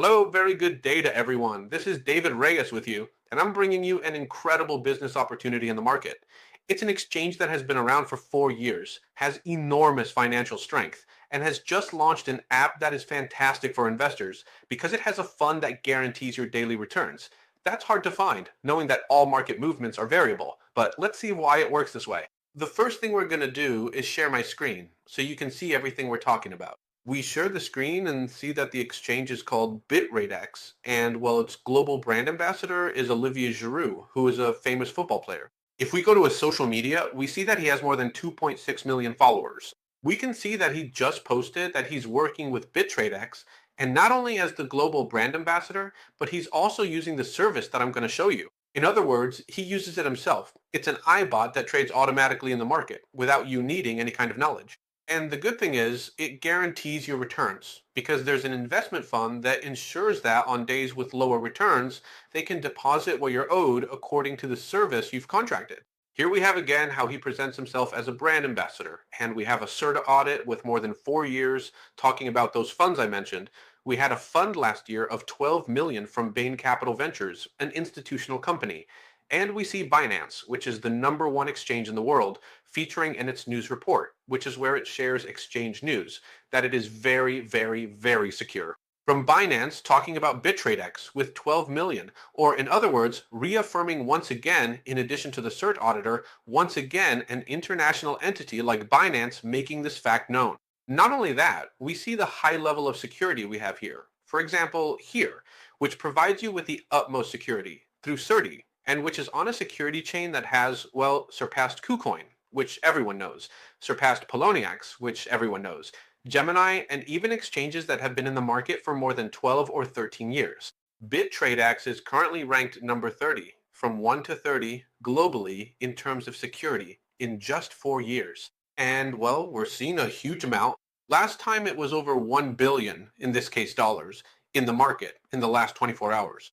Hello, very good day to everyone. This is David Reyes with you, and I'm bringing you an incredible business opportunity in the market. It's an exchange that has been around for 4 years, has enormous financial strength, and has just launched an app that is fantastic for investors because it has a fund that guarantees your daily returns. That's hard to find, knowing that all market movements are variable, but let's see why it works this way. The first thing we're going to do is share my screen so you can see everything we're talking about. We share the screen and see that the exchange is called BitradeX, and well, its global brand ambassador is Olivier Giroud, who is a famous football player. If we go to his social media, we see that he has more than 2.6 million followers. We can see that he just posted that he's working with BitradeX, and not only as the global brand ambassador, but he's also using the service that I'm going to show you. In other words, he uses it himself. It's an iBot that trades automatically in the market without you needing any kind of knowledge. And the good thing is, it guarantees your returns because there's an investment fund that ensures that on days with lower returns, they can deposit what you're owed according to the service you've contracted. Here we have again how he presents himself as a brand ambassador, and we have a CERTA audit with more than 4 years talking about those funds I mentioned. We had a fund last year of 12 million from Bain Capital Ventures, an institutional company. And we see Binance, which is the #1 exchange in the world, featuring in its news report, which is where it shares exchange news, that it is very, very, very secure. From Binance talking about BitradeX with 12 million, or in other words, reaffirming once again, in addition to the CERT auditor, once again an international entity like Binance making this fact known. Not only that, we see the high level of security we have here. For example, here, which provides you with the utmost security through CERTI, and which is on a security chain that has, well, surpassed KuCoin, which everyone knows, surpassed Poloniex, which everyone knows, Gemini, and even exchanges that have been in the market for more than 12 or 13 years. BitTradeX is currently ranked number 30, from 1 to 30 globally in terms of security in just 4 years. And, well, we're seeing a huge amount. Last time it was over 1 billion, in this case dollars, in the market in the last 24 hours.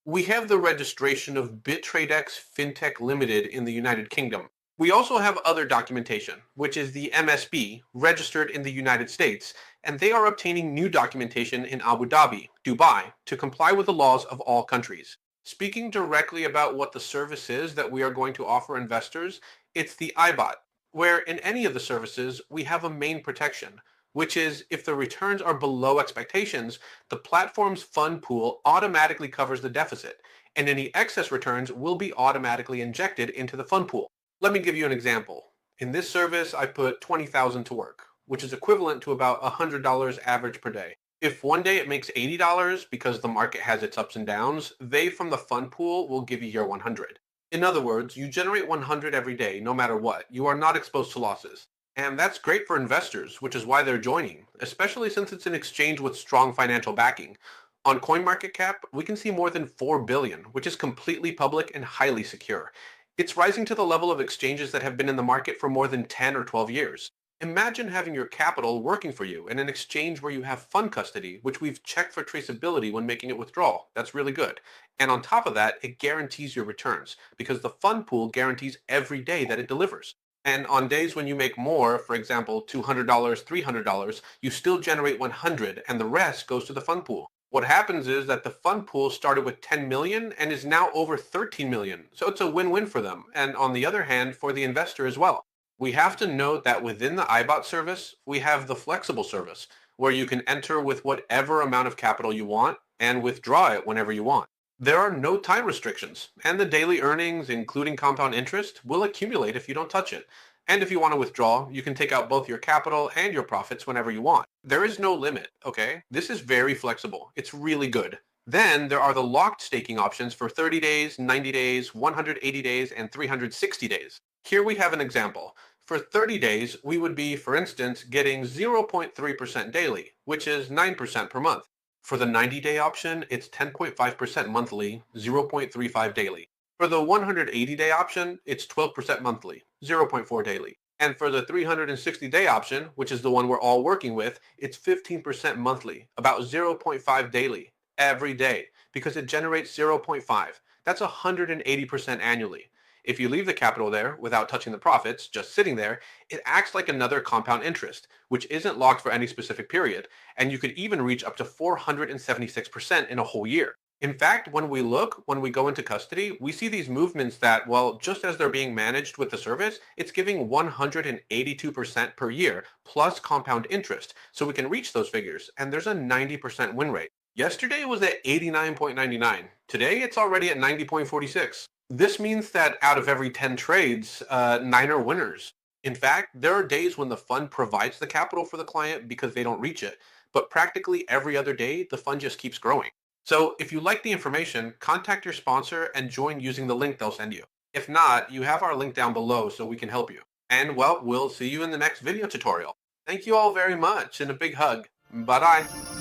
We have the registration of BitradeX Fintech Limited in the United Kingdom. We also have other documentation, which is the MSB, registered in the United States, and they are obtaining new documentation in Abu Dhabi, Dubai, to comply with the laws of all countries. Speaking directly about what the service is that we are going to offer investors, it's the iBot, where in any of the services, we have a main protection, which is if the returns are below expectations, the platform's fund pool automatically covers the deficit, and any excess returns will be automatically injected into the fund pool. Let me give you an example. In this service, I put 20,000 to work, which is equivalent to about $100 average per day. If one day it makes $80 because the market has its ups and downs, they from the fund pool will give you your 100. In other words, you generate 100 every day, no matter what. You are not exposed to losses. And that's great for investors, which is why they're joining, especially since it's an exchange with strong financial backing. On CoinMarketCap, we can see more than 4 billion, which is completely public and highly secure. It's rising to the level of exchanges that have been in the market for more than 10 or 12 years. Imagine having your capital working for you in an exchange where you have fund custody, which we've checked for traceability when making a withdrawal. That's really good. And on top of that, it guarantees your returns because the fund pool guarantees every day that it delivers. And on days when you make more, for example, $200, $300, you still generate 100 and the rest goes to the fund pool. What happens is that the fund pool started with 10 million and is now over 13 million. So it's a win-win for them. And on the other hand, for the investor as well. We have to note that within the iBot service, we have the flexible service where you can enter with whatever amount of capital you want and withdraw it whenever you want. There are no time restrictions, and the daily earnings, including compound interest, will accumulate if you don't touch it. And if you want to withdraw, you can take out both your capital and your profits whenever you want. There is no limit, okay? This is very flexible. It's really good. Then there are the locked staking options for 30 days, 90 days, 180 days, and 360 days. Here we have an example. For 30 days, we would be, for instance, getting 0.3% daily, which is 9% per month. For the 90-day option, it's 10.5% monthly, 0.35 daily. For the 180-day option, it's 12% monthly, 0.4 daily. And for the 360-day option, which is the one we're all working with, it's 15% monthly, about 0.5 daily, every day, because it generates 0.5. That's 180% annually. If you leave the capital there without touching the profits, just sitting there, it acts like another compound interest, which isn't locked for any specific period, and you could even reach up to 476% in a whole year. In fact, when we go into custody, we see these movements that, well, just as they're being managed with the service, it's giving 182% per year plus compound interest. So we can reach those figures, and there's a 90% win rate. Yesterday was at 89.99. Today it's already at 90.46. This means that out of every 10 trades, 9 are winners. In fact, there are days when the fund provides the capital for the client because they don't reach it, but practically every other day, the fund just keeps growing. So if you like the information, contact your sponsor and join using the link they'll send you. If not, you have our link down below so we can help you. And well, we'll see you in the next video tutorial. Thank you all very much and a big hug. Bye-bye.